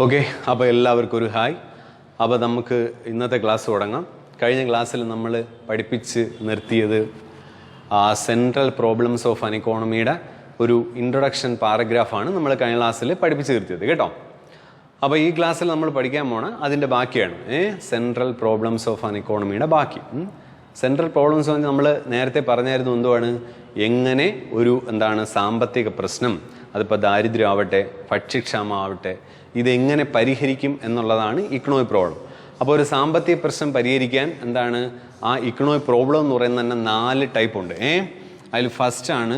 Okay, അപ്പോൾ എല്ലാവർക്കും ഒരു ഹായ്. അപ്പോൾ നമുക്ക് ഇന്നത്തെ ക്ലാസ് തുടങ്ങാം. കഴിഞ്ഞ ക്ലാസ്സിൽ നമ്മൾ പഠിപ്പിച്ച് നിർത്തിയത് സെൻട്രൽ പ്രോബ്ലംസ് ഓഫ് അൻ ഇക്കോണമിയുടെ ഒരു ഇൻട്രൊഡക്ഷൻ പാരഗ്രാഫാണ് നമ്മൾ കഴിഞ്ഞ ക്ലാസ്സിൽ പഠിപ്പിച്ച് നിർത്തിയത് കേട്ടോ. അപ്പോൾ ഈ ക്ലാസ്സിൽ നമ്മൾ പഠിക്കാൻ പോണ അതിൻ്റെ ബാക്കിയാണ് സെൻട്രൽ പ്രോബ്ലംസ് ഓഫ് അൻ ഇക്കോണമിയുടെ ബാക്കി. സെൻട്രൽ പ്രോബ്ലംസ് എന്ന് നമ്മൾ നേരത്തെ പറഞ്ഞായിരുന്നു എന്തുവാണ്, എങ്ങനെ ഒരു സാമ്പത്തിക പ്രശ്നം, അതിപ്പോൾ ദാരിദ്ര്യം ആവട്ടെ ഭക്ഷ്യക്ഷാമം ആവട്ടെ, ഇതെങ്ങനെ പരിഹരിക്കും എന്നുള്ളതാണ് ഇക്കണോമിക് പ്രോബ്ലം. അപ്പോൾ ഒരു സാമ്പത്തിക പ്രശ്നം പരിഹരിക്കാൻ ആ ഇക്കണോമിക് പ്രോബ്ലം എന്ന് പറയുന്നത് തന്നെ 4 ടൈപ്പ് ഉണ്ട്. അതിൽ ഫസ്റ്റാണ്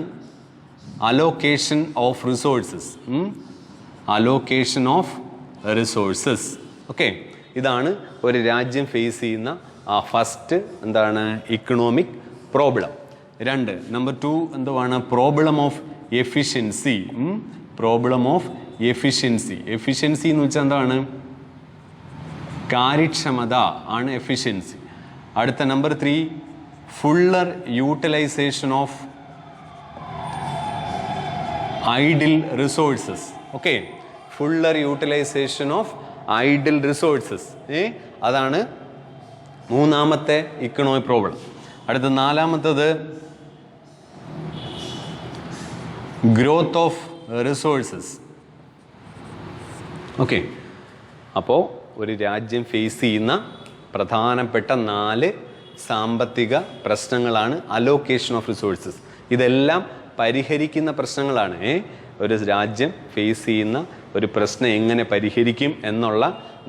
allocation of resources. Allocation of resources. Okay, ഇതാണ് ഒരു രാജ്യം ഫേസ് ചെയ്യുന്ന ഫസ്റ്റ് ഇക്കണോമിക് പ്രോബ്ലം. 2 നമ്പർ 2 എന്തുവാണ്, problem of efficiency. Problem of efficiency. Efficiency എന്ന് വെച്ചാൽ എന്താണ്, കാര്യക്ഷമത ആണ് എഫിഷ്യൻസി. അടുത്ത number 3 fuller utilisation of idle resources. Okay, fuller utilisation of idle resources, അതാണ് 3ാമത്തെ ഇക്കണോമിക് പ്രോബ്ലം. അടുത്ത 4ാമത്തത് ഗ്രോത്ത് ഓഫ് റിസോഴ്സസ്. ഓക്കെ, അപ്പോൾ ഒരു രാജ്യം ഫേസ് ചെയ്യുന്ന പ്രധാനപ്പെട്ട 4 സാമ്പത്തിക പ്രശ്നങ്ങളാണ് അലോക്കേഷൻ ഓഫ് റിസോഴ്സസ്. ഇതെല്ലാം പരിഹരിക്കുന്ന പ്രശ്നങ്ങളാണ്. ഒരു രാജ്യം ഫേസ് ചെയ്യുന്ന ഒരു പ്രശ്നം എങ്ങനെ പരിഹരിക്കും എന്നുള്ള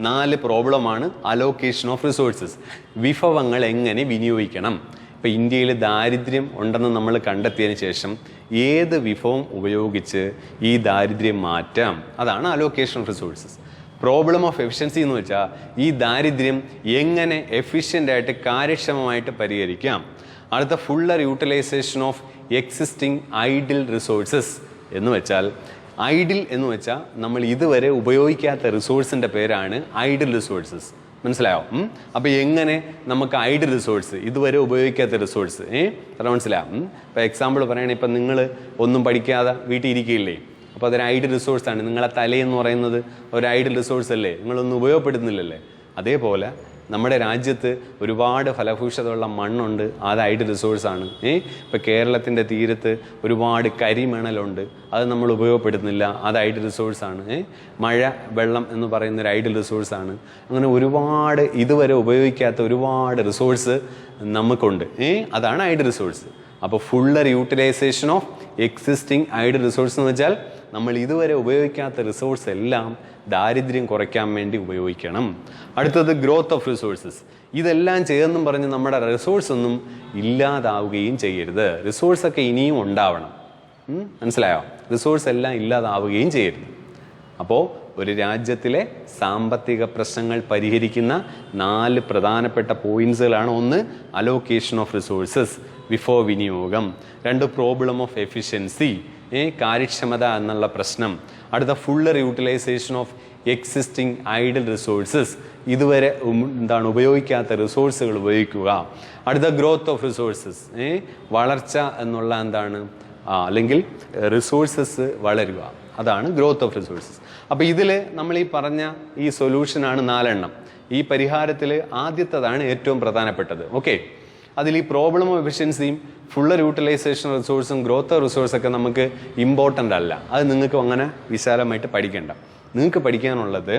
4 പ്രോബ്ലമാണ് അലോക്കേഷൻ ഓഫ് റിസോഴ്സസ്. വിഭവങ്ങൾ എങ്ങനെ വിനിയോഗിക്കണം. ഇപ്പോൾ ഇന്ത്യയിൽ ദാരിദ്ര്യം ഉണ്ടെന്ന് നമ്മൾ കണ്ടെത്തിയതിന് ശേഷം ഏത് വിഭവം ഉപയോഗിച്ച് ഈ ദാരിദ്ര്യം മാറ്റാം, അതാണ് allocation of resources. Problem of efficiency എന്ന് വെച്ചാൽ ഈ ദാരിദ്ര്യം എങ്ങനെ എഫിഷ്യൻ്റായിട്ട് കാര്യക്ഷമമായിട്ട് പരിഹരിക്കാം. അടുത്ത fuller utilisation of existing idle resources എന്ന് വെച്ചാൽ, ഐഡിൽ എന്ന് വെച്ചാൽ നമ്മൾ ഇതുവരെ ഉപയോഗിക്കാത്ത റിസോഴ്സിൻ്റെ പേരാണ് ഐഡിൽ റിസോഴ്സസ്. മനസ്സിലായോ? അപ്പോൾ എങ്ങനെ നമുക്ക് ഐഡിൽ റിസോഴ്സ്, ഇതുവരെ ഉപയോഗിക്കാത്ത റിസോഴ്സ് മനസ്സിലാവും. ഇപ്പോൾ എക്സാമ്പിൾ പറയുകയാണെങ്കിൽ ഇപ്പം നിങ്ങൾ ഒന്നും പഠിക്കാതെ വീട്ടിൽ ഇരിക്കുകയില്ലേ, അപ്പോൾ അതൊരു ഐഡിൽ റിസോഴ്സാണ്. നിങ്ങളെ തലയെന്ന് പറയുന്നത് ഒരു ഐഡിൽ റിസോഴ്സ് അല്ലേ, നിങ്ങളൊന്നും ഉപയോഗപ്പെടുത്തുന്നില്ലല്ലേ. അതേപോലെ നമ്മുടെ രാജ്യത്ത് ഒരുപാട് ഫലഭൂഷതയുള്ള മണ്ണുണ്ട്, അത് ഐഡിൽ റിസോഴ്സാണ്. ഇപ്പോൾ കേരളത്തിൻ്റെ തീരത്ത് ഒരുപാട് കരിമണലുണ്ട്, അത് നമ്മൾ ഉപയോഗപ്പെടുത്തുന്നില്ല, അത് ഐഡിൽ റിസോഴ്സാണ്. മഴ വെള്ളം എന്ന് പറയുന്നൊരു ഐഡിൽ റിസോഴ്സാണ്. അങ്ങനെ ഒരുപാട് ഇതുവരെ ഉപയോഗിക്കാത്ത ഒരുപാട് റിസോഴ്സ് നമുക്കുണ്ട്, അതാണ് ഐഡിൽ റിസോഴ്സ്. അപ്പോൾ fuller utilisation of existing idle resource എന്ന് വെച്ചാൽ നമ്മൾ ഇതുവരെ ഉപയോഗിക്കാത്ത റിസോഴ്സ് എല്ലാം ദാരിദ്ര്യം കുറയ്ക്കാൻ വേണ്ടി ഉപയോഗിക്കണം. അടുത്തത് ഗ്രോത്ത് ഓഫ് റിസോഴ്സസ്. ഇതെല്ലാം ചെയ്തെന്നും പറഞ്ഞ് നമ്മുടെ റിസോഴ്സ് ഒന്നും ഇല്ലാതാവുകയും ചെയ്യരുത്. റിസോഴ്സൊക്കെ ഇനിയും ഉണ്ടാവണം. മനസ്സിലായോ? റിസോഴ്സ് എല്ലാം ഇല്ലാതാവുകയും ചെയ്യരുത്. അപ്പോൾ ഒരു രാജ്യത്തിലെ സാമ്പത്തിക പ്രശ്നങ്ങൾ പരിഹരിക്കുന്ന 4 പ്രധാനപ്പെട്ട പോയിന്റ്സുകളാണ്. 1 അലോക്കേഷൻ ഓഫ് റിസോഴ്സസ്, വിഭവ വിനിയോഗം. 2 പ്രോബ്ലം ഓഫ് എഫിഷ്യൻസി, കാര്യക്ഷമത എന്നുള്ള പ്രശ്നം. അടുത്ത fuller utilisation of existing idle resources, ഇതുവരെ ഉപയോഗിക്കാത്ത റിസോഴ്സുകൾ ഉപയോഗിക്കുക. അടുത്ത ഗ്രോത്ത് ഓഫ് റിസോഴ്സസ്, വളർച്ച എന്നുള്ള അല്ലെങ്കിൽ റിസോഴ്സസ് വളരുക, അതാണ് ഗ്രോത്ത് ഓഫ് റിസോഴ്സസ്. അപ്പോൾ ഇതിൽ നമ്മൾ ഈ പറഞ്ഞ ഈ സൊല്യൂഷനാണ് 4 എണ്ണം. ഈ പരിഹാരത്തിൽ ആദ്യത്തേതാണ് ഏറ്റവും പ്രധാനപ്പെട്ടത്. ഓക്കെ, അതിൽ ഈ പ്രോബ്ലം ഓഫ് എഫിഷ്യൻസിയും ഫുള്ളർ യൂട്ടിലൈസേഷൻ റിസോഴ്സും ഗ്രോത്ത് ഓഫ് റിസോഴ്സൊക്കെ നമുക്ക് ഇമ്പോർട്ടൻ്റ് അല്ല, അത് നിങ്ങൾക്ക് അങ്ങനെ വിശാലമായിട്ട് പഠിക്കേണ്ട. നിങ്ങൾക്ക് പഠിക്കാനുള്ളത്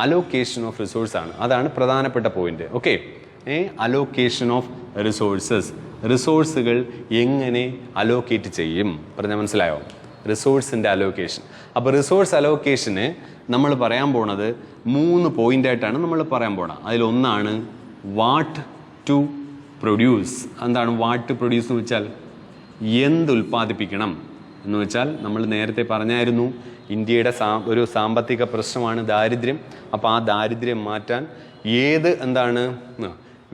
അലോക്കേഷൻ ഓഫ് റിസോഴ്സാണ്, അതാണ് പ്രധാനപ്പെട്ട point. Okay, allocation of resources, റിസോഴ്സുകൾ എങ്ങനെ അലോക്കേറ്റ് ചെയ്യും പറഞ്ഞാൽ മനസ്സിലായോ? റിസോഴ്സിൻ്റെ അലോക്കേഷൻ. അപ്പോൾ റിസോഴ്സ് അലോക്കേഷന് നമ്മൾ പറയാൻ പോണത് 3 പോയിൻ്റായിട്ടാണ് നമ്മൾ പറയാൻ പോണത്. അതിലൊന്നാണ് വാട്ട് ടു പ്രൊഡ്യൂസ്. എന്താണ് വാട്ട് ടു പ്രൊഡ്യൂസ് എന്ന് വെച്ചാൽ എന്തുൽപ്പാദിപ്പിക്കണം എന്ന് വെച്ചാൽ, നമ്മൾ നേരത്തെ പറഞ്ഞായിരുന്നു ഇന്ത്യയുടെ ഒരു സാമ്പത്തിക പ്രശ്നമാണ് ദാരിദ്ര്യം. അപ്പോൾ ആ ദാരിദ്ര്യം മാറ്റാൻ ഏത്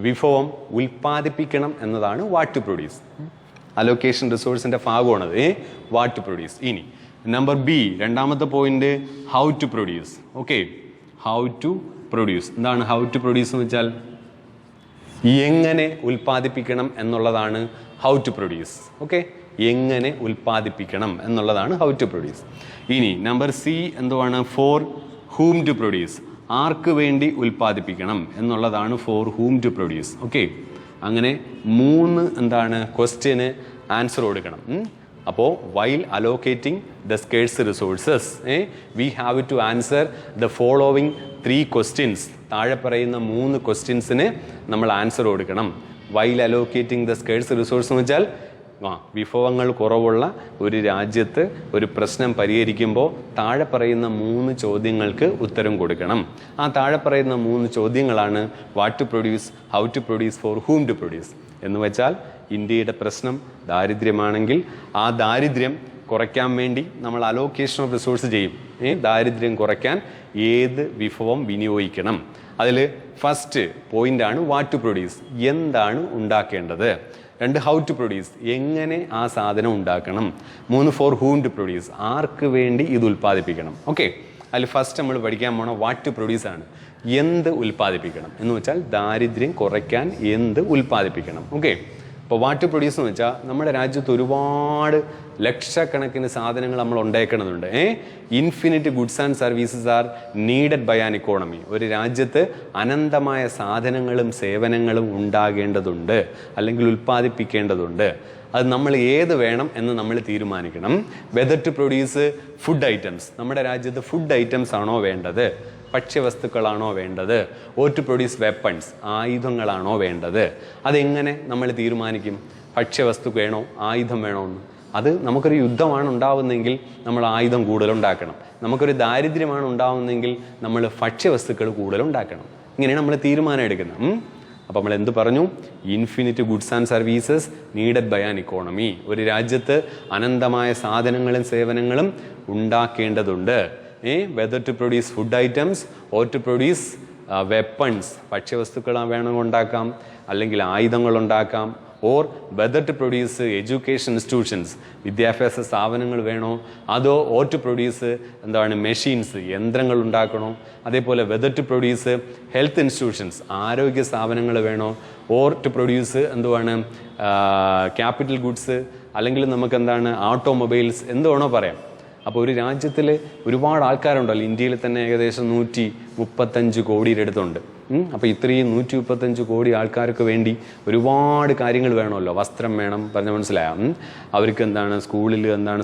വിഭവം ഉൽപ്പാദിപ്പിക്കണം എന്നതാണ് വാട്ട് ടു പ്രൊഡ്യൂസ്. അലോക്കേഷൻ റിസോഴ്സിൻ്റെ ഭാഗമാണത് വാട്ട് ടു പ്രൊഡ്യൂസ്. ഇനി നമ്പർ ബി, 2ാമത്തെ point how to produce. Okay, how to produce. എന്താണ് ഹൗ ടു പ്രൊഡ്യൂസ് എന്ന് വെച്ചാൽ എങ്ങനെ ഉൽപ്പാദിപ്പിക്കണം എന്നുള്ളതാണ് ഹൗ ടു പ്രൊഡ്യൂസ്. ഓക്കെ, എങ്ങനെ ഉൽപ്പാദിപ്പിക്കണം എന്നുള്ളതാണ് ഹൗ ടു പ്രൊഡ്യൂസ്. ഇനി നമ്പർ സി എന്തുവാണ്? For whom to produce. ആർക്ക് വേണ്ടി ഉൽപ്പാദിപ്പിക്കണം എന്നുള്ളതാണ് for whom to produce. Okay, അങ്ങനെ 3 എന്താണ് ക്വസ്റ്റ്യന് ആൻസർ കൊടുക്കണം. അപ്പോൾ while allocating the scarce resources we have to answer the following 3 questions. താഴെ പറയുന്ന 3 ക്വസ്റ്റ്യൻസിന് നമ്മൾ ആൻസർ കൊടുക്കണം. While allocating the scarce resource എന്ന് വെച്ചാൽ വിഭവങ്ങൾ കുറവുള്ള ഒരു രാജ്യത്ത് ഒരു പ്രശ്നം പരിഹരിക്കുമ്പോൾ താഴെ പറയുന്ന 3 ചോദ്യങ്ങൾക്ക് ഉത്തരം കൊടുക്കണം. ആ താഴെ പറയുന്ന 3 ചോദ്യങ്ങളാണ് what to produce, how to produce, for whom to produce. എന്ന് വെച്ചാൽ ഇന്ത്യയുടെ പ്രശ്നം ദാരിദ്ര്യമാണെങ്കിൽ ആ ദാരിദ്ര്യം കുറയ്ക്കാൻ വേണ്ടി നമ്മൾ അലോക്കേഷൻ ഓഫ് റിസോഴ്സ് ചെയ്യും. ദാരിദ്ര്യം കുറയ്ക്കാൻ ഏത് വിഭവം വിനിയോഗിക്കണം. അതിൽ ഫസ്റ്റ് പോയിന്റാണ് വാട്ട് ടു പ്രൊഡ്യൂസ്, എന്താണ് ഉണ്ടാക്കേണ്ടത്. 2 ഹൗ ടു പ്രൊഡ്യൂസ്, എങ്ങനെ ആ സാധനം ഉണ്ടാക്കണം. 3 ഫോർ ഹൂം ടു പ്രൊഡ്യൂസ്, ആർക്ക് വേണ്ടി ഇത് ഉൽപ്പാദിപ്പിക്കണം. ഓക്കെ, അതിൽ ഫസ്റ്റ് നമ്മൾ പഠിക്കാൻ പോണ വാട്ട് ടു പ്രൊഡ്യൂസ് ആണ്. എന്ത് ഉൽപ്പാദിപ്പിക്കണം എന്ന് വെച്ചാൽ ദാരിദ്ര്യം കുറയ്ക്കാൻ എന്ത് ഉൽപ്പാദിപ്പിക്കണം. ഓക്കെ, അപ്പോൾ വാട്ട് ടു പ്രൊഡ്യൂസ് എന്ന് വെച്ചാൽ നമ്മുടെ രാജ്യത്ത് ഒരുപാട് ലക്ഷക്കണക്കിന് സാധനങ്ങൾ നമ്മൾ ഉണ്ടാക്കണമെന്നുണ്ട്. Infinite goods and services are needed by an economy. ഒരു രാജ്യത്ത് അനന്തമായ സാധനങ്ങളും സേവനങ്ങളും ഉണ്ടാകേണ്ടതുണ്ട്, അല്ലെങ്കിൽ ഉൽപ്പാദിപ്പിക്കേണ്ടതുണ്ട്. അത് നമ്മൾ ഏത് വേണം എന്ന് നമ്മൾ തീരുമാനിക്കണം. Whether to produce food items, നമ്മുടെ രാജ്യത്ത് ഫുഡ് ഐറ്റംസ് ആണോ വേണ്ടത്, ഭക്ഷ്യവസ്തുക്കളാണോ വേണ്ടത്, ഓർ ടു പ്രൊഡ്യൂസ് വെപ്പൺസ്, ആയുധങ്ങളാണോ വേണ്ടത്. അതെങ്ങനെ നമ്മൾ തീരുമാനിക്കും? ഭക്ഷ്യവസ്തു വേണോ ആയുധം വേണോ എന്ന്. അത് നമുക്കൊരു യുദ്ധമാണ് ഉണ്ടാവുന്നതെങ്കിൽ നമ്മൾ ആയുധം കൂടുതലുണ്ടാക്കണം. നമുക്കൊരു ദാരിദ്ര്യമാണ് ഉണ്ടാവുന്നതെങ്കിൽ നമ്മൾ ഭക്ഷ്യവസ്തുക്കൾ കൂടുതലുണ്ടാക്കണം. ഇങ്ങനെയാണ് നമ്മൾ തീരുമാനം എടുക്കുന്നത്. അപ്പോൾ നമ്മൾ എന്ത് പറഞ്ഞു? Infinite goods and services needed by an economy. ഒരു രാജ്യത്ത് അനന്തമായ സാധനങ്ങളും സേവനങ്ങളും ഉണ്ടാക്കേണ്ടതുണ്ട്. Whether to produce food items or to produce weapons, ഭക്ഷ്യവസ്തുക്കൾ വേണമെങ്കിൽ ഉണ്ടാക്കാം, അല്ലെങ്കിൽ ആയുധങ്ങൾ ഉണ്ടാക്കാം. Or whether to produce education institutions, വിദ്യാഭ്യാസ സ്ഥാപനങ്ങൾ വേണോ, അതോ ഓർ ടു പ്രൊഡ്യൂസ് എന്താണ് മെഷീൻസ്, യന്ത്രങ്ങൾ ഉണ്ടാക്കണോ. അതേപോലെ whether to produce health institutions, ആരോഗ്യ സ്ഥാപനങ്ങൾ വേണോ. ഓർ ടു പ്രൊഡ്യൂസ് എന്തുവാണ് ക്യാപിറ്റൽ ഗുഡ്സ്, അല്ലെങ്കിൽ നമുക്ക് എന്താണ് ഓട്ടോമൊബൈൽസ്, എന്ത് വേണോ പറയാം. അപ്പോൾ ഒരു രാജ്യത്തിൽ ഒരുപാട് ആൾക്കാരുണ്ടല്ലോ. ഇന്ത്യയിൽ തന്നെ ഏകദേശം 135 കോടിയുടെ അടുത്തുണ്ട്. അപ്പോൾ ഇത്രയും 135 കോടി ആൾക്കാർക്ക് വേണ്ടി ഒരുപാട് കാര്യങ്ങൾ വേണമല്ലോ. വസ്ത്രം വേണം, പറഞ്ഞ മനസ്സിലായാം. അവർക്ക് എന്താണ്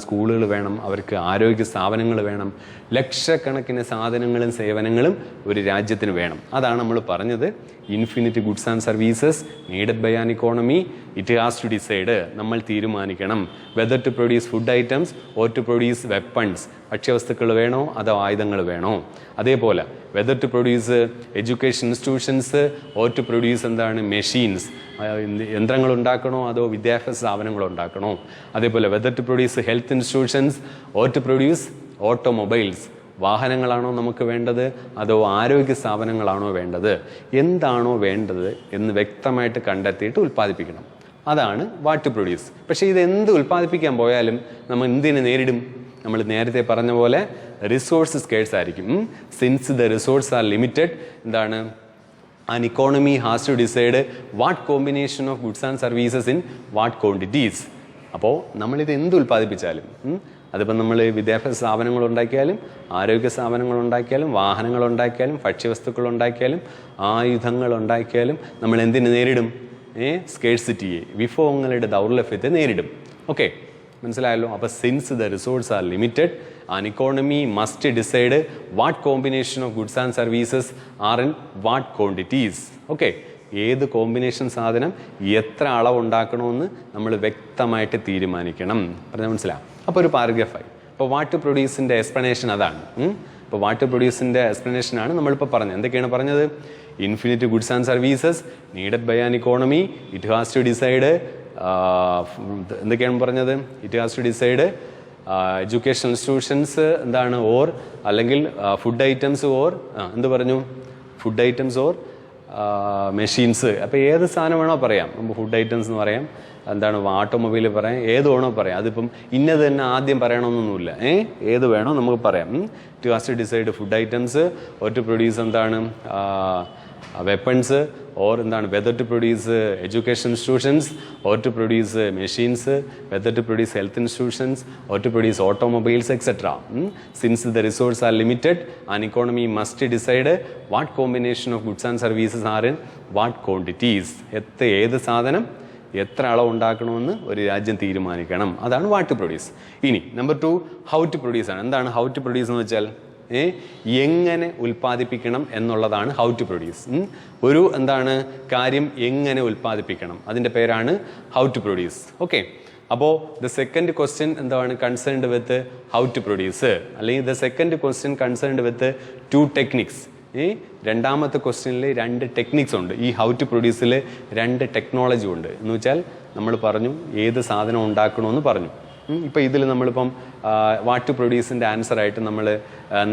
സ്കൂളുകൾ വേണം, അവർക്ക് ആരോഗ്യ സ്ഥാപനങ്ങൾ വേണം. ലക്ഷക്കണക്കിന് സാധനങ്ങളും സേവനങ്ങളും ഒരു രാജ്യത്തിന് വേണം. അതാണ് നമ്മൾ പറഞ്ഞത് infinite goods and services needed by an economy. It has to decide, നമ്മൾ തീരുമാനിക്കണം whether to produce food items or to produce weapons, ഭക്ഷ്യവസ്തുക്കൾ വേണോ അതോ ആയുധങ്ങൾ വേണോ. അതേപോലെ whether to produce education institutions or to produce machines, യന്ത്രങ്ങൾ ഉണ്ടാക്കണോ അതോ വിദ്യാഭ്യാസ സ്ഥാപനങ്ങൾ ഉണ്ടാക്കണോ. അതേപോലെ whether to produce health institutions or to produce automobiles, വാഹനങ്ങളാണോ നമുക്ക് വേണ്ടത് അതോ ആരോഗ്യ സ്ഥാപനങ്ങളാണോ വേണ്ടത്. എന്താണോ വേണ്ടത് എന്ന് വ്യക്തമായിട്ട് കണ്ടെത്തിയിട്ട് ഉൽപ്പാദിപ്പിക്കണം. അതാണ് വാട്ട് ടു പ്രൊഡ്യൂസ്. പക്ഷേ ഇത് എന്ത് ഉൽപ്പാദിപ്പിക്കാൻ പോയാലും നമ്മൾ എന്തിനെ നേരിടും? നമ്മൾ നേരത്തെ പറഞ്ഞ പോലെ റിസോഴ്സ് സ്കേഴ്സ് ആയിരിക്കും. Since the resource are limited, എന്താണ് an economy has to decide what combination of goods and services in what quantities. അപ്പോൾ നമ്മളിത് എന്ത് ഉൽപ്പാദിപ്പിച്ചാലും, അതിപ്പോൾ നമ്മൾ വിദ്യാഭ്യാസ സ്ഥാപനങ്ങൾ ഉണ്ടാക്കിയാലും ആരോഗ്യ സ്ഥാപനങ്ങൾ ഉണ്ടാക്കിയാലും വാഹനങ്ങൾ ഉണ്ടാക്കിയാലും ഭക്ഷ്യവസ്തുക്കൾ ഉണ്ടാക്കിയാലും ആയുധങ്ങൾ ഉണ്ടാക്കിയാലും നമ്മൾ എന്തിനെ നേരിടും? സ്കേഴ്സിറ്റിയെ, വിഭവങ്ങളുടെ ദൗർലഭ്യത്തെ നേരിടും. ഓക്കെ, മനസ്സിലായല്ലോ. അപ്പോൾ since the resource are limited, an economy must decide what combination of goods and services are in what quantities. Okay, ഏത് കോമ്പിനേഷൻ സാധനം എത്ര അളവ് ഉണ്ടാക്കണമെന്ന് നമ്മൾ വ്യക്തമായിട്ട് തീരുമാനിക്കണം. പറഞ്ഞാൽ മനസ്സിലാവും. അപ്പോൾ ഒരു പാരഗ്രാഫായി. അപ്പോൾ വാട്ട് ടു പ്രൊഡ്യൂസിൻ്റെ എക്സ്പ്ലനേഷൻ അതാണ്. അപ്പോൾ വാട്ട് ടു പ്രൊഡ്യൂസിൻ്റെ എക്സ്പ്ലനേഷനാണ് നമ്മളിപ്പോൾ പറഞ്ഞത്. എന്തൊക്കെയാണ് പറഞ്ഞത്? Infinite goods and services needed by an economy, it has to decide, എന്തൊക്കെയാണ് പറഞ്ഞത്? It has to decide education institutions എന്താണ്, ഓർ അല്ലെങ്കിൽ ഫുഡ് ഐറ്റംസ് ഓർ എന്ത് പറഞ്ഞു? Food items or machines. അപ്പോൾ ഏത് സാധനം വേണോ പറയാം. നമുക്ക് ഫുഡ് ഐറ്റംസ് എന്ന് പറയാം, എന്താണ് ഓട്ടോമൊബൈൽ പറയാം, ഏത് വേണോ പറയാം. അതിപ്പം ഇന്നത് തന്നെ ആദ്യം പറയണമെന്നൊന്നുമില്ല. ഏത് വേണോ നമുക്ക് പറയാം. To has to decide food items or to produce എന്താണ് വെപ്പൺസ് ഓർ എന്താണ് whether to produce education institutions or to produce machines whether to produce health institutions or to produce automobiles etcetera. Since the resource are limited an economy must decide what combination of goods and services are in what quantities. ഏത് സാധനം എത്ര അളവ് ഉണ്ടാക്കണമെന്ന് ഒരു രാജ്യം തീരുമാനിക്കണം. അതാണ് what to produce. ഇനി നമ്പർ 2 ഹൗ ടു പ്രൊഡ്യൂസ് ആണ്. എന്താണ് ഹൗ ടു പ്രൊഡ്യൂസ് എന്ന് വെച്ചാൽ എങ്ങനെ ഉൽപ്പാദിപ്പിക്കണം എന്നുള്ളതാണ് ഹൗ ടു പ്രൊഡ്യൂസ്. ഒരു എന്താണ് കാര്യം എങ്ങനെ ഉൽപ്പാദിപ്പിക്കണം, അതിൻ്റെ പേരാണ് ഹൗ ടു പ്രൊഡ്യൂസ്. ഓക്കെ, അപ്പോൾ ദ സെക്കൻഡ് ക്വസ്റ്റ്യൻ എന്താണ് concerned with how to produce, അല്ലെങ്കിൽ the second question concerned with 2 techniques. രണ്ടാമത്തെ ക്വസ്റ്റ്യനിൽ 2 ടെക്നിക്സ് ഉണ്ട്. ഈ ഹൗ ടു പ്രൊഡ്യൂസിൽ 2 ടെക്നോളജി ഉണ്ട്. എന്ന് വെച്ചാൽ നമ്മൾ പറഞ്ഞു ഏത് സാധനം ഉണ്ടാക്കണമെന്ന് പറഞ്ഞു. ഇപ്പോൾ ഇതിൽ നമ്മളിപ്പം വാട്ട് ടു പ്രൊഡ്യൂസിൻ്റെ ആൻസറായിട്ട് നമ്മൾ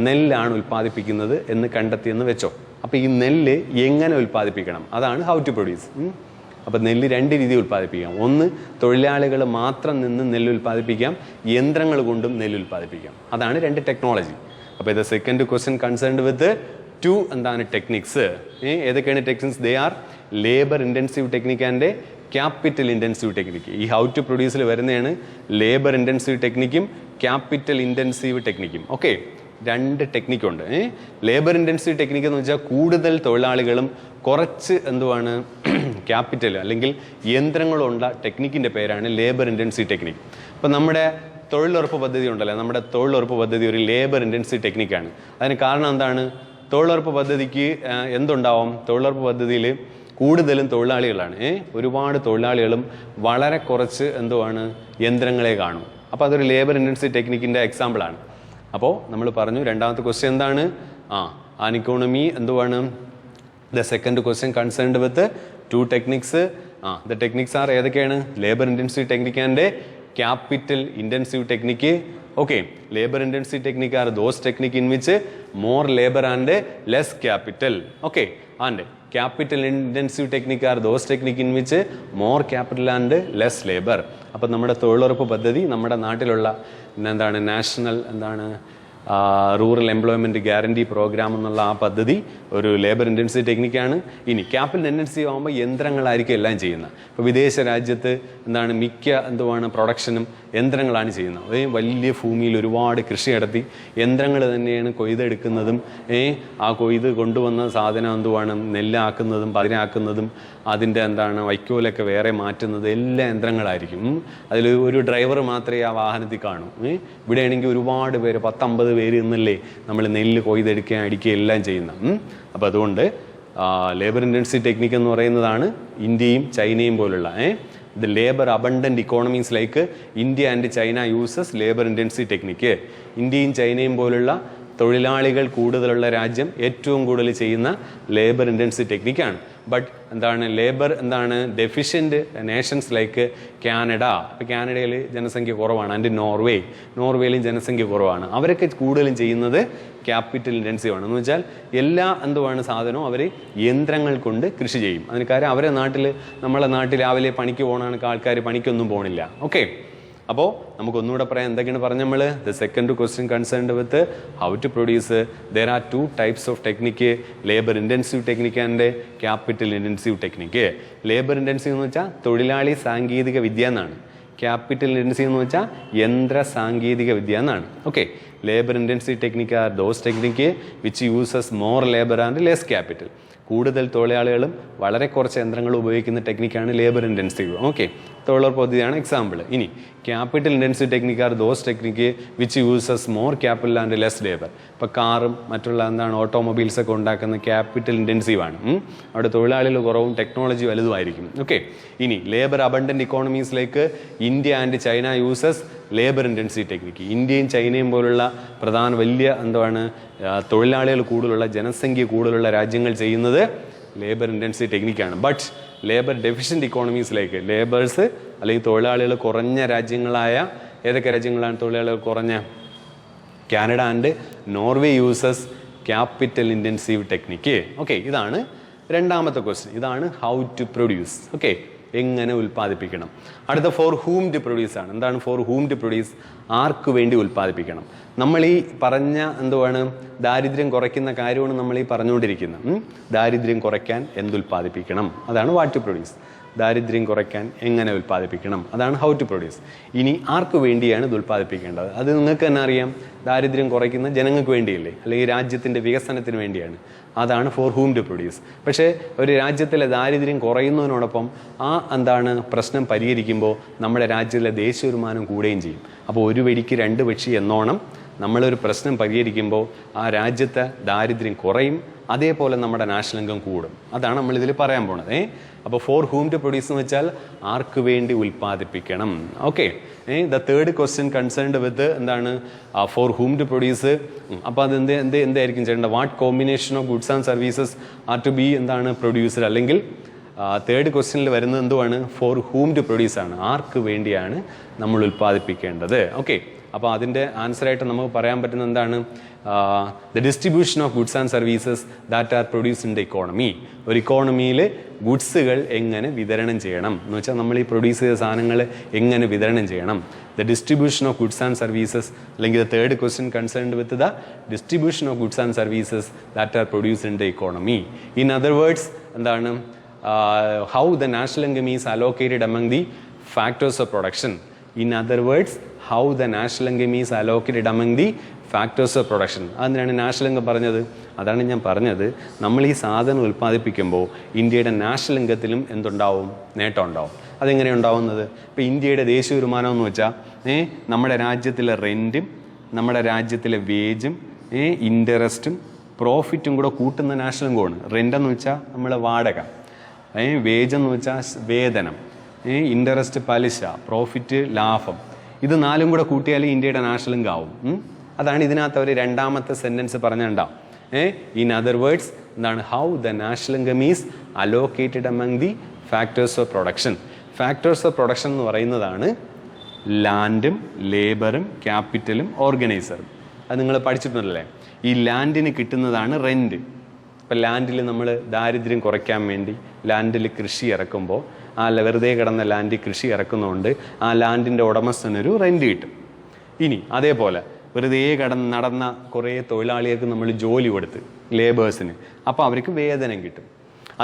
നെല്ലാണ് ഉൽപ്പാദിപ്പിക്കുന്നത് എന്ന് കണ്ടെത്തിയെന്ന് വെച്ചോ. അപ്പോൾ ഈ നെല്ല് എങ്ങനെ ഉൽപ്പാദിപ്പിക്കണം, അതാണ് ഹൗ ടു പ്രൊഡ്യൂസ്. അപ്പോൾ നെല്ല് 2 രീതിയിൽ ഉൽപ്പാദിപ്പിക്കാം. ഒന്ന്, തൊഴിലാളികൾ മാത്രം നിന്ന് നെല്ല് ഉൽപ്പാദിപ്പിക്കാം, യന്ത്രങ്ങൾ കൊണ്ടും നെല്ല് ഉൽപ്പാദിപ്പിക്കാം. അതാണ് 2 ടെക്നോളജി. അപ്പോൾ ഇത് സെക്കൻഡ് ക്വസ്റ്റ്യൻ കൺസേൺഡ് വിത്ത് 2 എന്താണ് ടെക്നിക്സ്. ഏതൊക്കെയാണ് techniques? They are labour intensive technique and capital intensive technique. ഈ ഹൗ ടു പ്രൊഡ്യൂസിൽ വരുന്നതാണ് ലേബർ ഇൻറ്റൻസീവ് ടെക്നിക്കും ക്യാപിറ്റൽ ഇൻറ്റൻസീവ് ടെക്നിക്കും. ഓക്കെ, 2 ടെക്നിക്കുണ്ട്. ലേബർ ഇൻറ്റൻസീവ് ടെക്നിക്ക് എന്ന് വെച്ചാൽ കൂടുതൽ തൊഴിലാളികളും കുറച്ച് എന്തുവാണ് ക്യാപിറ്റൽ അല്ലെങ്കിൽ യന്ത്രങ്ങളുള്ള ടെക്നിക്കിൻ്റെ പേരാണ് ലേബർ ഇൻറ്റൻസീവ് ടെക്നിക്ക്. അപ്പം നമ്മുടെ തൊഴിലുറപ്പ് പദ്ധതി ഉണ്ടല്ലോ, നമ്മുടെ തൊഴിലുറപ്പ് പദ്ധതി ഒരു ലേബർ ഇൻറ്റൻസീവ് ടെക്നിക്കാണ്. അതിന് കാരണം എന്താണ്? തൊഴിലുറപ്പ് പദ്ധതിക്ക് എന്തുണ്ടാവും? തൊഴിലുറപ്പ് പദ്ധതിയിൽ കൂടുതലും തൊഴിലാളികളാണ്. ഒരുപാട് തൊഴിലാളികളും വളരെ കുറച്ച് എന്തുവാണ് യന്ത്രങ്ങളെ കാണും. അപ്പോൾ അതൊരു ലേബർ ഇൻറ്റൻസീവ് ടെക്നിക്കിൻ്റെ എക്സാമ്പിളാണ്. അപ്പോൾ നമ്മൾ പറഞ്ഞു രണ്ടാമത്തെ ക്വസ്റ്റ്യൻ എന്താണ്? ആൻ ഇക്കോണമി എന്തുവാണ്? The second question concerned with 2 techniques. The techniques are ഏതൊക്കെയാണ്? Labour intensive technique and capital intensive technique. Okay, labor intensive technique are those technique in which more labor and less capital. Okay, and capital intensive technique are those technique in which more capital and less labor. അപ്പോൾ നമ്മുടെ തൊഴിലുറപ്പ് പദ്ധതി നമ്മുടെ നാട്ടിലുള്ള എന്താണ് national എന്താണ് rural employment guarantee programme എന്നുള്ള ആ പദ്ധതി ഒരു ലേബർ ഇൻറ്റൻസീവ് ടെക്നിക്കാണ്. ഇനി ക്യാപിറ്റൽ ഇൻറ്റൻസീവ് ആകുമ്പോൾ യന്ത്രങ്ങളായിരിക്കും എല്ലാം ചെയ്യുന്നത്. ഇപ്പോൾ വിദേശ രാജ്യത്ത് എന്താണ് മിക്ക എന്തുവാണ് പ്രൊഡക്ഷനും യന്ത്രങ്ങളാണ് ചെയ്യുന്നത്. വലിയ ഭൂമിയിൽ ഒരുപാട് കൃഷി നടത്തി യന്ത്രങ്ങൾ തന്നെയാണ് കൊയ്തെടുക്കുന്നതും ആ കൊയ്ത് കൊണ്ടുവന്ന സാധനം എന്തുവാണ് നെല്ലാക്കുന്നതും പതിനാക്കുന്നതും അതിൻ്റെ എന്താണ് വൈക്കോലൊക്കെ വേറെ മാറ്റുന്നത് എല്ലാം യന്ത്രങ്ങളായിരിക്കും. അതിൽ ഒരു ഡ്രൈവർ മാത്രമേ ആ വാഹനത്തിൽ കാണൂ. ഇവിടെയാണെങ്കിൽ ഒരുപാട് പേര് 10-50 പേര് എന്നല്ലേ നമ്മൾ നെല്ല് കൊയ്തെടുക്കുകയും അടിക്കുകയും എല്ലാം ചെയ്യുന്ന. അപ്പോൾ അതുകൊണ്ട് ലേബർ ഇൻറ്റൻസീവ് ടെക്നിക്ക് എന്ന് പറയുന്നതാണ് ഇന്ത്യയും ചൈനയും പോലുള്ള the labour abundant economies like India and China uses labour intensive technique. ഇന്ത്യയും ചൈനയും പോലുള്ള തൊഴിലാളികൾ കൂടുതലുള്ള രാജ്യം ഏറ്റവും കൂടുതൽ ചെയ്യുന്ന ലേബർ ഇൻറ്റൻസീവ് ടെക്നിക്കാണ്. ബട്ട് എന്താണ് ലേബർ എന്താണ് ഡെഫിഷ്യൻറ്റ് നേഷൻസ് ലൈക്ക് കാനഡ. ഇപ്പോൾ കാനഡയിൽ ജനസംഖ്യ കുറവാണ്. ആൻഡ് നോർവേയിലും ജനസംഖ്യ കുറവാണ്. അവരൊക്കെ കൂടുതലും ചെയ്യുന്നത് ക്യാപിറ്റൽ ഇൻറ്റൻസീവ് ആണ്. എന്ന് വെച്ചാൽ എല്ലാ എന്തുവാണ് സാധനവും അവർ യന്ത്രങ്ങൾ കൊണ്ട് കൃഷി ചെയ്യും. അതിന് കാര്യം അവരെ നാട്ടിൽ നമ്മളെ നാട്ടിൽ രാവിലെ പണിക്ക് പോകണ ആൾക്കാർ പണിക്കൊന്നും പോകണില്ല. ഓക്കെ, അപ്പോൾ നമുക്കൊന്നുകൂടെ പറയാം എന്തൊക്കെയാണ് പറഞ്ഞ നമ്മൾ. The second question concerned with how to produce. There are 2 types of technique, labour intensive technique and capital intensive technique. Labour intensive എന്ന് വെച്ചാൽ തൊഴിലാളി സാങ്കേതിക വിദ്യ എന്നാണ്. ക്യാപിറ്റൽ ഇൻറ്റൻസീവ് എന്ന് വെച്ചാൽ യന്ത്ര സാങ്കേതിക വിദ്യ എന്നാണ്. Okay, labour intensive technique are those technique which uses more labour and less capital. കൂടുതൽ തൊഴിലാളികളും വളരെ കുറച്ച് യന്ത്രങ്ങൾ ഉപയോഗിക്കുന്ന ടെക്നിക്കാണ് ലേബർ ഇൻറ്റൻസീവ്. ഓക്കെ, തൊഴിലുറപ്പ് പദ്ധതിയാണ് എക്സാമ്പിൾ. ഇനി capital intensive technique are those technique which uses more capital and less labour. ഇപ്പോൾ കാറും മറ്റുള്ള എന്താണ് ഓട്ടോമൊബൈൽസൊക്കെ ഉണ്ടാക്കുന്ന ക്യാപിറ്റൽ ഇൻറ്റൻസീവ് ആണ്. അവിടെ തൊഴിലാളികൾ കുറവും ടെക്നോളജി വലുതുമായിരിക്കും. ഓക്കെ, ഇനി ലേബർ അബണ്ടൻറ്റ് ഇക്കോണമീസിലേക്ക് India and China uses labour intensive technique. ഇന്ത്യയും ചൈനയും പോലുള്ള പ്രധാന വലിയ എന്താണ് തൊഴിലാളികൾ കൂടുതലുള്ള ജനസംഖ്യ കൂടുതലുള്ള രാജ്യങ്ങൾ ചെയ്യുന്നത് ലേബർ ഇൻറ്റൻസീവ് ടെക്നിക്കാണ്. ബട്ട് ലേബർ ഡെഫിഷ്യൻ്റ് ഇക്കോണമീസിലേക്ക് ലേബേഴ്സ് അല്ലെങ്കിൽ തൊഴിലാളികൾ കുറഞ്ഞ രാജ്യങ്ങളായ ഏതൊക്കെ രാജ്യങ്ങളാണ് തൊഴിലാളികൾ കുറഞ്ഞ? Canada and Norway uses capital intensive technique. Okay, ഇതാണ് രണ്ടാമത്തെ ക്വസ്റ്റ്യൻ. ഇതാണ് ഹൗ ടു പ്രൊഡ്യൂസ്. ഓക്കെ, എങ്ങനെ ഉൽപ്പാദിപ്പിക്കണം. അടുത്ത ഫോർ ഹൂം ടു പ്രൊഡ്യൂസ് ആണ്. എന്താണ് ഫോർ ഹൂം ടു പ്രൊഡ്യൂസ്? ആർക്ക് വേണ്ടി ഉൽപ്പാദിപ്പിക്കണം. നമ്മൾ ഈ പറഞ്ഞ എന്തുവാണ്, ദാരിദ്ര്യം കുറയ്ക്കുന്ന കാര്യമാണ് നമ്മൾ ഈ പറഞ്ഞുകൊണ്ടിരിക്കുന്നത്. ദാരിദ്ര്യം കുറയ്ക്കാൻ എന്തുൽപ്പാദിപ്പിക്കണം, അതാണ് വാട്ട് ടു പ്രൊഡ്യൂസ്. ദാരിദ്ര്യം കുറയ്ക്കാൻ എങ്ങനെ ഉൽപ്പാദിപ്പിക്കണം, അതാണ് ഹൗ ടു പ്രൊഡ്യൂസ്. ഇനി ആർക്ക് വേണ്ടിയാണ് ഇത് ഉൽപ്പാദിപ്പിക്കേണ്ടത്? അത് നിങ്ങൾക്ക് തന്നെ അറിയാം, ദാരിദ്ര്യം കുറയ്ക്കുന്ന ജനങ്ങൾക്ക് വേണ്ടിയല്ലേ, അല്ലെങ്കിൽ രാജ്യത്തിൻ്റെ വികസനത്തിന് വേണ്ടിയാണ്. അതാണ് ഫോർ ഹൂം ടു പ്രൊഡ്യൂസ്. പക്ഷേ ഒരു രാജ്യത്തിലെ ദാരിദ്ര്യം കുറയുന്നതിനോടൊപ്പം പ്രശ്നം പരിഹരിക്കുമ്പോൾ നമ്മുടെ രാജ്യത്തിലെ ദേശീയ വരുമാനം കൂടുകയും ചെയ്യും. അപ്പോൾ ഒരു വെടിക്ക് രണ്ട് പക്ഷി എന്നോണം നമ്മളൊരു പ്രശ്നം പരിഹരിക്കുമ്പോൾ ആ രാജ്യത്തെ ദാരിദ്ര്യം കുറയും, അതേപോലെ നമ്മുടെ നാഷണൽ ഇൻകം കൂടും. അതാണ് നമ്മളിതിൽ പറയാൻ പോണത്. അപ്പോൾ ഫോർ ഹൂം ടു പ്രൊഡ്യൂസ് എന്ന് വെച്ചാൽ ആർക്ക് വേണ്ടി ഉൽപ്പാദിപ്പിക്കണം. Okay. The third question concerned with എന്താണ് ഫോർ ഹൂം ടു പ്രൊഡ്യൂസ്. അപ്പോൾ അത് എന്തായിരിക്കും ചെയ്യേണ്ടത്? What combination of goods and services are to be producer. അല്ലെങ്കിൽ തേർഡ് ക്വസ്റ്റ്യനിൽ വരുന്നത് എന്തുവാണ്? ഫോർ ഹൂം ടു പ്രൊഡ്യൂസ് ആണ്. ആർക്ക് വേണ്ടിയാണ് നമ്മൾ ഉൽപ്പാദിപ്പിക്കേണ്ടത്. ഓക്കെ. അപ്പോൾ അതിൻ്റെ ആൻസറായിട്ട് നമുക്ക് പറയാൻ പറ്റുന്ന എന്താണ്? The distribution of goods and services that are produce in the economy. ഒരു ഇക്കോണമിയിൽ ഗുഡ്സുകൾ എങ്ങനെ വിതരണം ചെയ്യണം എന്ന് വെച്ചാൽ നമ്മൾ ഈ പ്രൊഡ്യൂസ് ചെയ്ത സാധനങ്ങൾ എങ്ങനെ വിതരണം ചെയ്യണം. The distribution of goods and services, അല്ലെങ്കിൽ the third question concerned with the distribution of goods and services that are produce in the economy. In other words എന്താണ്? How the national income is allocated among the factors of production. In other words, how the national income is allocated among the factors of production. അതിനാണ് national income പറഞ്ഞത്. അതാണ് ഞാൻ പറഞ്ഞത്, നമ്മൾ ഈ സാധനം ഉൽപ്പാദിപ്പിക്കുമ്പോൾ ഇന്ത്യയുടെ നാഷണൽ ഇൻകത്തിലും എന്തുണ്ടാവും? നേട്ടം ഉണ്ടാവും. അതെങ്ങനെ ഉണ്ടാവുന്നത്? ഇപ്പോൾ ഇന്ത്യയുടെ ദേശീയ വരുമാനം എന്ന് വെച്ചാൽ നമ്മുടെ രാജ്യത്തിലെ റെൻറ്റും നമ്മുടെ രാജ്യത്തിലെ വേജും ഇൻട്രസ്റ്റും പ്രോഫിറ്റും കൂടെ കൂട്ടുന്ന നാഷണൽ ഇൻകമാണ്. റെൻ്റെന്ന് വെച്ചാൽ നമ്മളെ വാടക, വേജെന്ന് വെച്ചാൽ വേതനം, ഇൻട്രസ്റ്റ് പലിശ, പ്രോഫിറ്റ് ലാഭം. ഇത് നാലും കൂടെ കൂട്ടിയാൽ ഇന്ത്യയുടെ നാഷണൽ ഇൻകം ആവും. അതാണ് ഇതിനകത്ത് അവർ രണ്ടാമത്തെ സെൻറ്റൻസ് പറഞ്ഞിട്ടുണ്ടാവും. ഇൻ അതർ വേർഡ്സ് എന്താണ്? How the national income is allocated among the factors of production. Factors of production എന്ന് പറയുന്നതാണ് ലാൻഡും ലേബറും ക്യാപിറ്റലും ഓർഗനൈസറും. അത് നിങ്ങൾ പഠിച്ചിട്ടുണ്ടല്ലേ? ഈ ലാൻഡിന് കിട്ടുന്നതാണ് റെൻറ്റ്. ഇപ്പം ലാൻഡിൽ നമ്മൾ ദാരിദ്ര്യം കുറയ്ക്കാൻ വേണ്ടി ലാൻഡിൽ കൃഷി ഇറക്കുമ്പോൾ വെറുതെ കിടന്ന ലാൻഡിൽ കൃഷി ഇറക്കുന്നതുകൊണ്ട് ആ ലാൻഡിൻ്റെ ഉടമസ്ഥനൊരു റെൻറ്റ് കിട്ടും. ഇനി അതേപോലെ വെറുതെ നടന്ന കുറേ തൊഴിലാളികൾക്ക് നമ്മൾ ജോലി കൊടുത്ത്, ലേബേഴ്സിന്, അപ്പോൾ അവർക്ക് വേതനം കിട്ടും.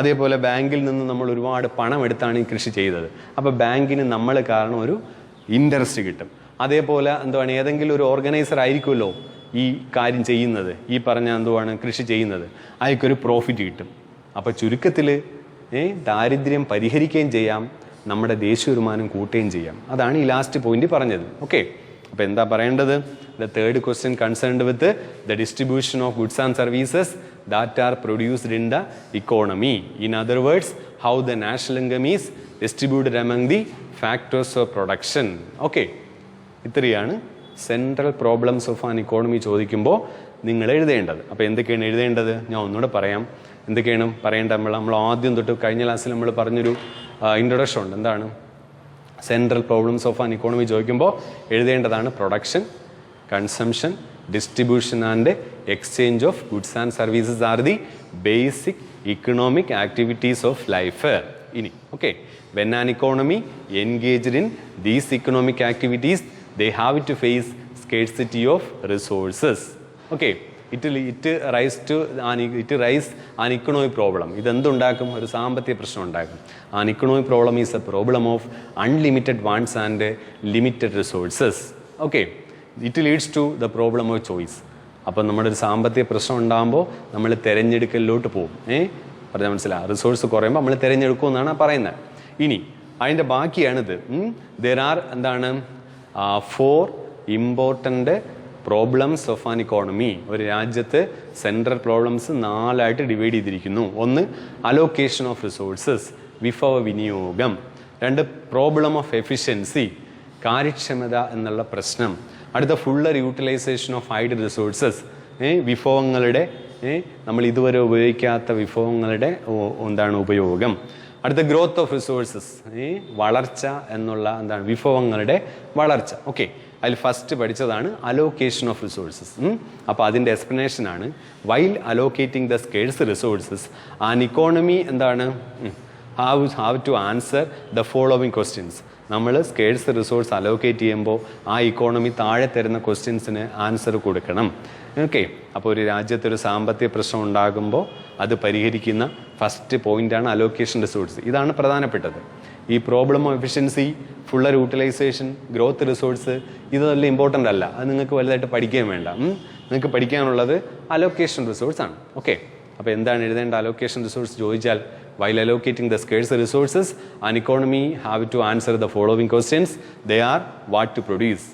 അതേപോലെ ബാങ്കിൽ നിന്ന് നമ്മൾ ഒരുപാട് പണം എടുത്താണ് ഈ കൃഷി ചെയ്തത്, അപ്പോൾ ബാങ്കിന് നമ്മൾ കാരണം ഒരു ഇൻട്രസ്റ്റ് കിട്ടും. അതേപോലെ ഏതെങ്കിലും ഒരു ഓർഗനൈസർ ആയിരിക്കുമല്ലോ ഈ കാര്യം ചെയ്യുന്നത്, ഈ പറഞ്ഞ കൃഷി ചെയ്യുന്നത്, അയാൾക്കൊരു പ്രോഫിറ്റ് കിട്ടും. അപ്പോൾ ചുരുക്കത്തിൽ ദാരിദ്ര്യം പരിഹരിക്കുകയും ചെയ്യാം, നമ്മുടെ ദേശീയ വരുമാനം കൂട്ടുകയും ചെയ്യാം. അതാണ് ഈ ലാസ്റ്റ് പോയിന്റ് പറഞ്ഞത്. ഓക്കെ. അപ്പോൾ എന്താ പറയേണ്ടത്? The third question concerned with the distribution of goods and services that are produced in the economy. In other words, how the national income is distributed among the factors of production. Okay. ഇത്രയാണ് central problems of an economy ചോദിക്കുമ്പോൾ നിങ്ങൾ എഴുതേണ്ടത്. അപ്പോൾ എന്തൊക്കെയാണ് എഴുതേണ്ടത്? ഞാൻ ഒന്നുകൂടെ പറയാം. എന്തൊക്കെയാണ് പറയേണ്ടത്? നമ്മൾ ആദ്യം തൊട്ട് കഴിഞ്ഞ ക്ലാസ്സിൽ നമ്മൾ പറഞ്ഞൊരു ഇൻട്രൊഡക്ഷൻ ഉണ്ട്. എന്താണ്? Central problems of an economy ചോദിക്കുമ്പോൾ എഴുതേണ്ടതാണ് production, consumption, distribution and exchange of goods and services are the basic economic activities of life. ഇനി okay, when an economy engaged in these economic activities they have to face scarcity of resources. Okay, it rise an economic problem. ഇതെന്തുണ്ടാക്കും? ഒരു സാമ്പത്തിക പ്രശ്നം ഉണ്ടാക്കും. An economic problem is a problem of unlimited wants and limited resources. Okay, it leads to the problem of choice. അപ്പം നമ്മുടെ ഒരു സാമ്പത്തിക പ്രശ്നം ഉണ്ടാകുമ്പോൾ നമ്മൾ തിരഞ്ഞെടുക്കലിലോട്ട് പോകും. പറഞ്ഞാൽ മനസ്സിലാവും. റിസോഴ്സ് കുറയുമ്പോൾ നമ്മൾ തിരഞ്ഞെടുക്കുമെന്നാണ് പറയുന്നത്. ഇനി അതിൻ്റെ ബാക്കിയാണിത്. there are 4 important problems of an economy. ഒരു രാജ്യത്ത് സെൻട്രൽ പ്രോബ്ലംസ് 4 ഡിവൈഡ് ചെയ്തിരിക്കുന്നു. 1 അലോക്കേഷൻ ഓഫ് റിസോഴ്സസ്, വിഭവ വിനിയോഗം. 2 പ്രോബ്ലം ഓഫ് എഫിഷ്യൻസി, കാര്യക്ഷമത എന്നുള്ള പ്രശ്നം. അടുത്ത fuller utilisation of idle resources, വിഭവങ്ങളുടെ നമ്മൾ ഇതുവരെ ഉപയോഗിക്കാത്ത വിഭവങ്ങളുടെ ഉപയോഗം. അടുത്ത ഗ്രോത്ത് ഓഫ് റിസോഴ്സസ്, വളർച്ച എന്നുള്ള വിഭവങ്ങളുടെ വളർച്ച. ഓക്കെ, അതിൽ ഫസ്റ്റ് പഠിച്ചതാണ് അലോക്കേഷൻ ഓഫ് റിസോഴ്സസ്. അപ്പോൾ അതിൻ്റെ എക്സ്പ്ലനേഷനാണ് while allocating the scarce resources an economy have to answer the following questions. നമ്മൾ സ്കേഴ്സ് റിസോഴ്സ് അലോക്കേറ്റ് ചെയ്യുമ്പോൾ ആ ഇക്കോണമി താഴെ തരുന്ന ക്വസ്റ്റ്യൻസിന് ആൻസർ കൊടുക്കണം. ഓക്കെ, അപ്പോൾ ഒരു രാജ്യത്തൊരു സാമ്പത്തിക പ്രശ്നം ഉണ്ടാകുമ്പോൾ അത് പരിഹരിക്കുന്ന ഫസ്റ്റ് പോയിൻ്റാണ് അലോക്കേഷൻ റിസോഴ്സ്. ഇതാണ് പ്രധാനപ്പെട്ടത്. ഈ problem of efficiency, fuller utilisation, growth resource ഇതെല്ലാം ഇമ്പോർട്ടൻ്റ് അല്ല. അത് നിങ്ങൾക്ക് വലുതായിട്ട് പഠിക്കുകയും വേണ്ട. നിങ്ങൾക്ക് പഠിക്കാനുള്ളത് അലോക്കേഷൻ റിസോഴ്സ് ആണ്. ഓക്കെ, അപ്പോൾ എന്താണ് എഴുതേണ്ട അലോക്കേഷൻ റിസോഴ്സ് ചോദിച്ചാൽ, while allocating the scarce resources, an economy have to answer the following questions. They are what to produce,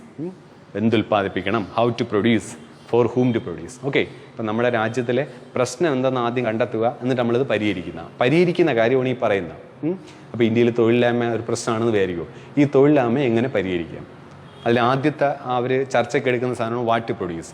എന്തുൽപ്പാദിപ്പിക്കണം, how to produce, for whom to produce. Okay, അപ്പം നമ്മുടെ രാജ്യത്തിലെ പ്രശ്നം എന്താണെന്ന് ആദ്യം കണ്ടെത്തുക, എന്നിട്ട് നമ്മളിത് പരിഹരിക്കുന്ന കാര്യമാണ് ഈ പറയുന്നത്. അപ്പോൾ ഇന്ത്യയിൽ തൊഴിലില്ലായ്മ ഒരു പ്രശ്നമാണെന്ന് വിചാരിക്കുമോ? ഈ തൊഴിലില്ലായ്മ എങ്ങനെ പരിഹരിക്കാം? അതിൽ ആദ്യത്തെ അവർ ചർച്ചയ്ക്കെടുക്കുന്ന സാധനമാണ് വാട്ട് ടു പ്രൊഡ്യൂസ്.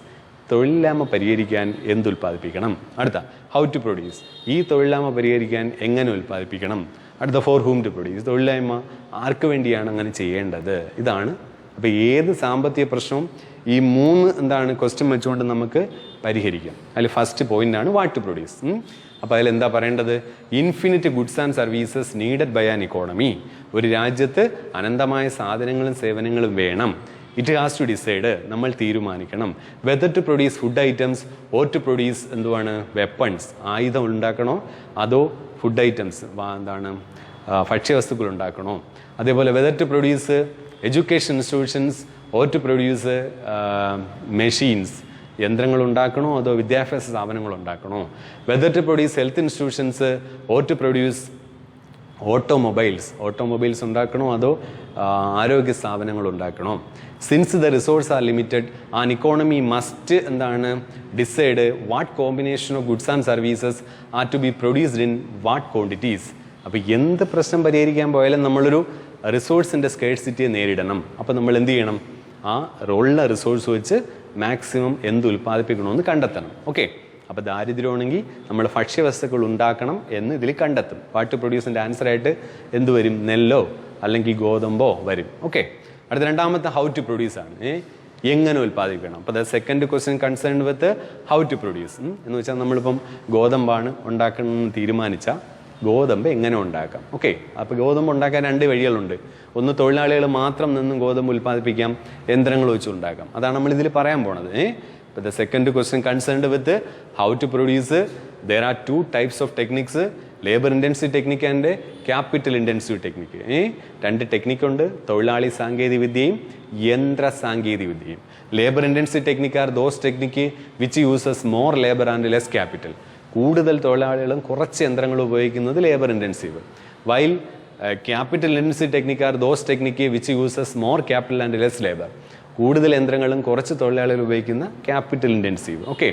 തൊഴിലില്ലായ്മ പരിഹരിക്കാൻ എന്തുൽപ്പാദിപ്പിക്കണം. അടുത്ത ഹൗ ടു പ്രൊഡ്യൂസ്, ഈ തൊഴിലില്ലായ്മ പരിഹരിക്കാൻ എങ്ങനെ ഉൽപ്പാദിപ്പിക്കണം. അടുത്ത ഫോർ ഹൂം ടു പ്രൊഡ്യൂസ്, തൊഴിലില്ലായ്മ ആർക്ക് വേണ്ടിയാണ് അങ്ങനെ ചെയ്യേണ്ടത്. ഇതാണ്. അപ്പോൾ ഏത് സാമ്പത്തിക പ്രശ്നവും ഈ 3 ക്വസ്റ്റ്യൻ വെച്ചുകൊണ്ട് നമുക്ക് പരിഹരിക്കാം. അതിൽ ഫസ്റ്റ് പോയിൻ്റാണ് വാട്ട് ടു പ്രൊഡ്യൂസ്. അപ്പോൾ അതിലെന്താ പറയേണ്ടത്? Infinite goods and services needed by an economy. ഒരു രാജ്യത്ത് അനന്തമായ സാധനങ്ങളും സേവനങ്ങളും വേണം. ഇറ്റ് ഹാസ് ടു ഡിസൈഡ്, നമ്മൾ തീരുമാനിക്കണം. Whether to produce food items or to produce weapons, ആയുധം ഉണ്ടാക്കണോ അതോ ഫുഡ് ഐറ്റംസ് ഭക്ഷ്യവസ്തുക്കൾ ഉണ്ടാക്കണോ. അതേപോലെ whether to produce education institutions or to produce machines, യന്ത്രങ്ങൾ ഉണ്ടാക്കണോ അതോ വിദ്യാഭ്യാസ സ്ഥാപനങ്ങൾ ഉണ്ടാക്കണോ. Whether to produce health institutions or to produce automobiles ഉണ്ടാക്കണോ അതോ ആരോഗ്യ സ്ഥാപനങ്ങൾ ഉണ്ടാക്കണോ. Since the resource are limited, an economy must decide what combination of goods and services are to be produced in what quantities. അപ്പോൾ എന്ത് പ്രശ്നം പരിഹരിക്കാൻ പോയാലും നമ്മളൊരു റിസോഴ്സിൻ്റെ സ്കേഴ്സിറ്റിയെ നേരിടണം. അപ്പോൾ നമ്മൾ എന്ത് ചെയ്യണം? ആ ഉള്ള റിസോഴ്സ് വെച്ച് മാക്സിമം എന്ത് ഉൽപ്പാദിപ്പിക്കണമെന്ന് കണ്ടെത്തണം. ഓക്കെ, അപ്പോൾ ദാരിദ്ര്യമാണെങ്കിൽ നമ്മൾ ഭക്ഷ്യവസ്തുക്കൾ ഉണ്ടാക്കണം എന്ന് ഇതിൽ കണ്ടെത്തും. വാട്ട് ടു പ്രൊഡ്യൂസിൻ്റെ ആൻസറായിട്ട് എന്ത് വരും? നെല്ലോ അല്ലെങ്കിൽ ഗോതമ്പോ വരും. ഓക്കെ, അടുത്ത രണ്ടാമത്തെ ഹൗ ടു പ്രൊഡ്യൂസ് ആണ്. എങ്ങനെ ഉൽപ്പാദിപ്പിക്കണം. അപ്പോൾ the second question concern with how to produce എന്ന് വെച്ചാൽ നമ്മളിപ്പം ഗോതമ്പാണ് ഉണ്ടാക്കണമെന്ന് തീരുമാനിച്ചാൽ ഗോതമ്പ് എങ്ങനെ ഉണ്ടാക്കാം. ഓക്കെ, അപ്പോൾ ഗോതമ്പ് ഉണ്ടാക്കാൻ 2 വഴികളുണ്ട്. ഒന്ന് തൊഴിലാളികൾ മാത്രം നിന്നും ഗോതമ്പ് ഉൽപ്പാദിപ്പിക്കാം, യന്ത്രങ്ങൾ വെച്ച് ഉണ്ടാക്കാം. അതാണ് നമ്മളിതിൽ പറയാൻ പോണത്. But the second question concerned with how to produce, there are 2 types of techniques, labor intensive technique and capital intensive technique. 2 technique ഉണ്ട്, തൊഴിലാളി സാങ്കേതിക വിദ്യയും യന്ത്ര സാങ്കേതിക വിദ്യയും. Labour intensive technique are those technique which uses more labour and less capital. കൂടുതൽ തൊഴിലാളികളും കുറച്ച് യന്ത്രങ്ങൾ ഉപയോഗിക്കുന്നത് labour intensive. While capital intensive technique are those technique which uses more capital and less labour. കൂടുതൽ യന്ത്രങ്ങളും കുറച്ച് തൊഴിലാളികൾ ഉപയോഗിക്കുന്ന capital intensive. Okay,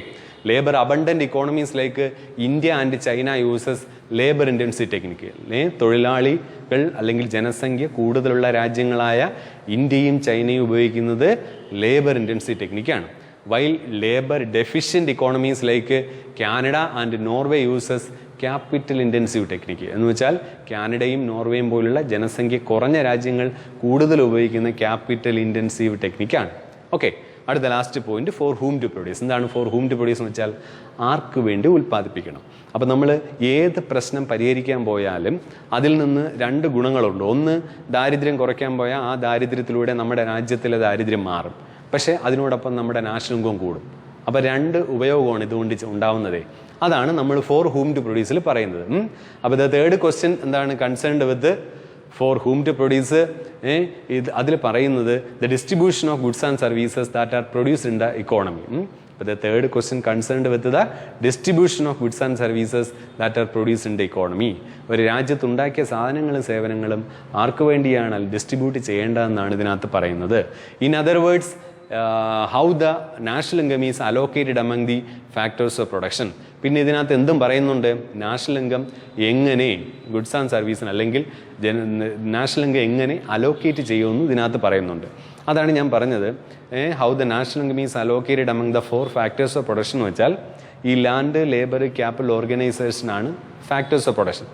labour abundant economies like India and China uses labour intensive technique. തൊഴിലാളികൾ അല്ലെങ്കിൽ ജനസംഖ്യ കൂടുതലുള്ള രാജ്യങ്ങളായ ഇന്ത്യയും ചൈനയും ഉപയോഗിക്കുന്നത് ലേബർ ഇൻറ്റൻസീവ് ടെക്നിക്കാണ്. While labour deficient economies like Canada and Norway uses capital intensive technique. എന്ന് വെച്ചാൽ കാനഡയും നോർവേയും പോലുള്ള ജനസംഖ്യ കുറഞ്ഞ രാജ്യങ്ങൾ കൂടുതൽ ഉപയോഗിക്കുന്ന ക്യാപിറ്റൽ ഇൻറ്റൻസീവ് ടെക്നിക്കാണ്. ഓക്കെ, അടുത്ത last point for whom to produce. എന്താണ് ഫോർ ഹൂം ടു പ്രൊഡ്യൂസ് എന്ന് വെച്ചാൽ ആർക്ക് വേണ്ടി ഉൽപ്പാദിപ്പിക്കണം. അപ്പോൾ നമ്മൾ ഏത് പ്രശ്നം പരിഹരിക്കാൻ പോയാലും അതിൽ നിന്ന് 2 ഗുണങ്ങളുണ്ട്. ഒന്ന്, ദാരിദ്ര്യം കുറയ്ക്കാൻ പോയാൽ ആ ദാരിദ്ര്യത്തിലൂടെ നമ്മുടെ രാജ്യത്തിലെ ദാരിദ്ര്യം മാറും. പക്ഷേ അതിനോടൊപ്പം നമ്മുടെ നാഷണൽ ഇൻകം കൂടും. അപ്പോൾ 2 ഉപയോഗമാണ് ഇതുകൊണ്ട് ഉണ്ടാവുന്നത്. അതാണ് നമ്മൾ ഫോർ ഹൂം ടു പ്രൊഡ്യൂസിൽ പറയുന്നത്. അപ്പോൾ ദ തേർഡ് ക്വസ്റ്റ്യൻ എന്താണ് concerned with for whom to produce. അതിൽ പറയുന്നത് the distribution of goods and services that are produced in the economy. അപ്പോൾ the third question concerned with the distribution of goods and services that are produced in the economy. ഒരു രാജ്യത്തുണ്ടാക്കിയ സാധനങ്ങളും സേവനങ്ങളും ആർക്ക് വേണ്ടിയാണ് distribute ചെയ്യേണ്ടതെന്നാണ് ഇതിനകത്ത് പറയുന്നത്. In other words, how the national income is allocated among the factors of production. പിന്നെ ഇതിനകത്ത് എന്തും പറയുന്നുണ്ട്, നാഷണൽ ഇൻകം എങ്ങനെ ഗുഡ്സ് ആൻഡ് സർവീസിന് അല്ലെങ്കിൽ നാഷണൽ ഇൻകം എങ്ങനെ അലോക്കേറ്റ് ചെയ്യുമെന്ന് ഇതിനകത്ത് പറയുന്നുണ്ട്. അതാണ് ഞാൻ പറഞ്ഞത്. How the national income is allocated among the 4 factors of production എന്ന് വെച്ചാൽ ഈ ലാൻഡ്, ലേബർ, ക്യാപിറ്റൽ ഓർഗനൈസേഷനാണ് ഫാക്ടേഴ്സ് ഓഫ് പ്രൊഡക്ഷൻ.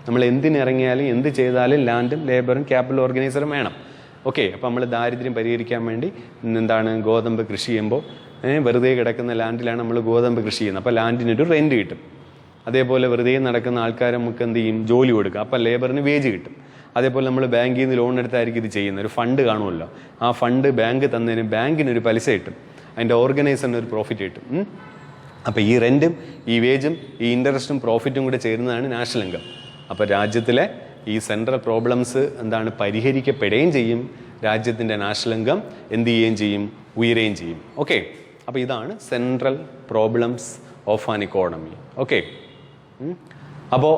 നമ്മൾ എന്തിനിറങ്ങിയാലും എന്ത് ചെയ്താലും ലാൻഡും ലേബറും ക്യാപിറ്റൽ ഓർഗനൈസറും വേണം. ഓക്കെ, അപ്പോൾ നമ്മൾ ദാരിദ്ര്യം പരിഹരിക്കാൻ വേണ്ടി ഗോതമ്പ് കൃഷി ചെയ്യുമ്പോൾ വെറുതെ കിടക്കുന്ന ലാൻഡിലാണ് നമ്മൾ ഗോതമ്പ് കൃഷി ചെയ്യുന്നത്. അപ്പോൾ ലാൻഡിനൊരു റെൻറ്റ് കിട്ടും. അതേപോലെ വെറുതെ നടക്കുന്ന ആൾക്കാരെ നമുക്ക് എന്ത് ചെയ്യും, ജോലി കൊടുക്കുക, അപ്പം ലേബറിന് വേജ് കിട്ടും. അതേപോലെ നമ്മൾ ബാങ്കിൽ നിന്ന് ലോൺ എടുത്തായിരിക്കും ഇത് ചെയ്യുന്നത്. ഒരു ഫണ്ട് കാണുമല്ലോ, ആ ഫണ്ട് ബാങ്ക് തന്നതിന് ബാങ്കിനൊരു പലിശ കിട്ടും, അതിൻ്റെ ഓർഗനൈസറിന് ഒരു പ്രോഫിറ്റ് കിട്ടും. അപ്പോൾ ഈ റെൻറ്റും ഈ വേജും ഈ ഇൻട്രസ്റ്റും പ്രോഫിറ്റും കൂടെ ചേരുന്നതാണ് നാഷണൽ ഇൻകം. അപ്പോൾ രാജ്യത്തിലെ ഈ സെൻട്രൽ പ്രോബ്ലംസ് എന്താണ് പരിഹരിക്കപ്പെടുകയും ചെയ്യും, രാജ്യത്തിൻ്റെ നാഷണൽ ഇൻകം എന്ത് ചെയ്യുകയും ചെയ്യും, ഉയരുകയും ചെയ്യും. ഓക്കെ, അപ്പോൾ ഇതാണ് central problems of an economy. Okay, അപ്പോൾ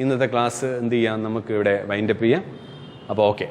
ഇന്നത്തെ ക്ലാസ് എന്ത് ചെയ്യാം, നമുക്ക് ഇവിടെ വൈൻഡപ്പ് ചെയ്യാം. അപ്പോൾ ഓക്കെ.